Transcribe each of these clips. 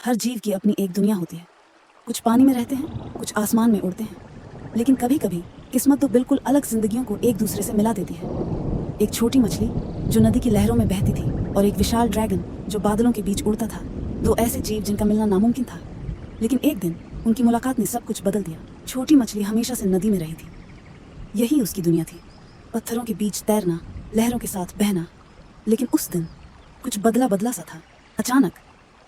हर जीव की अपनी एक दुनिया होती है। कुछ पानी में रहते हैं, कुछ आसमान में उड़ते हैं। लेकिन कभी कभी किस्मत तो बिल्कुल अलग जिंदगियों को एक दूसरे से मिला देती है। एक छोटी मछली जो नदी की लहरों में बहती थी और एक विशाल ड्रैगन जो बादलों के बीच उड़ता था। दो ऐसे जीव जिनका मिलना नामुमकिन था, लेकिन एक दिन उनकी मुलाकात ने सब कुछ बदल दिया। छोटी मछली हमेशा से नदी में रही थी, यही उसकी दुनिया थी। पत्थरों के बीच तैरना, लहरों के साथ बहना। लेकिन उस दिन कुछ बदला बदला सा था। अचानक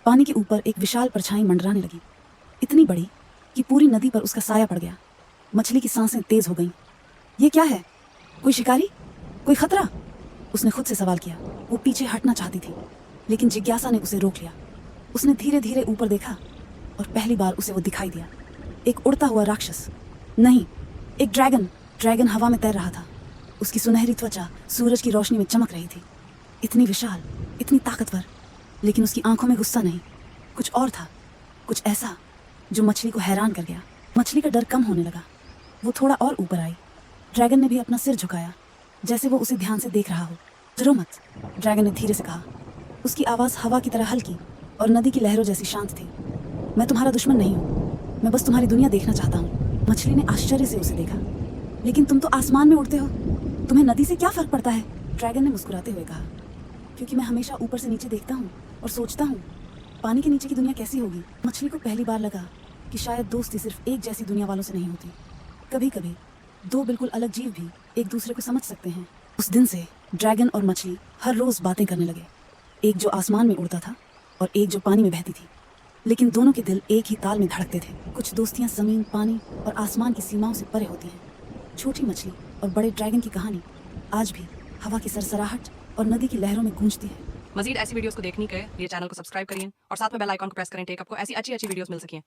पानी के ऊपर एक विशाल परछाई मंडराने लगी, इतनी बड़ी कि पूरी नदी पर उसका साया पड़ गया। मछली की सांसें तेज हो गईं। ये क्या है? कोई शिकारी? कोई खतरा? उसने खुद से सवाल किया। वो पीछे हटना चाहती थी, लेकिन जिज्ञासा ने उसे रोक लिया। उसने धीरे धीरे ऊपर देखा और पहली बार उसे वो दिखाई दिया। एक उड़ता हुआ राक्षस नहीं, एक ड्रैगन। ड्रैगन हवा में तैर रहा था। उसकी सुनहरी त्वचा सूरज की रोशनी में चमक रही थी। इतनी विशाल, इतनी ताकतवर, लेकिन उसकी आंखों में गुस्सा नहीं, कुछ और था। कुछ ऐसा जो मछली को हैरान कर गया। मछली का डर कम होने लगा। वो थोड़ा और ऊपर आई। ड्रैगन ने भी अपना सिर झुकाया, जैसे वो उसे ध्यान से देख रहा हो। डरो मत, ड्रैगन ने धीरे से कहा। उसकी आवाज़ हवा की तरह हल्की और नदी की लहरों जैसी शांत थी। मैं तुम्हारा दुश्मन नहीं हूँ, मैं बस तुम्हारी दुनिया देखना चाहता हूँ। मछली ने आश्चर्य से उसे देखा। लेकिन तुम तो आसमान में उड़ते हो, तुम्हें नदी से क्या फर्क पड़ता है? ड्रैगन ने मुस्कुराते हुए कहा। क्योंकि मैं हमेशा ऊपर से नीचे देखता हूँ और सोचता हूँ पानी के नीचे की दुनिया कैसी होगी। मछली को पहली बार लगा कि शायद दोस्ती सिर्फ एक जैसी दुनिया वालों से नहीं होती। कभी कभी दो बिल्कुल अलग जीव भी एक दूसरे को समझ सकते हैं। उस दिन से ड्रैगन और मछली हर रोज बातें करने लगे। एक जो आसमान में उड़ता था और एक जो पानी में बहती थी, लेकिन दोनों के दिल एक ही ताल में धड़कते थे। कुछ दोस्तियां जमीन, पानी और आसमान की सीमाओं से परे होती हैं। छोटी मछली और बड़े ड्रैगन की कहानी आज भी हवा की सरसराहट और नदी की लहरों में गूंजती है। मजीद ऐसी वीडियोस को देखने के लिए चैनल को सब्सक्राइब करिए और साथ में बेल आइकॉन को प्रेस करें ताकि आपको ऐसी अच्छी वीडियोस मिल सकें।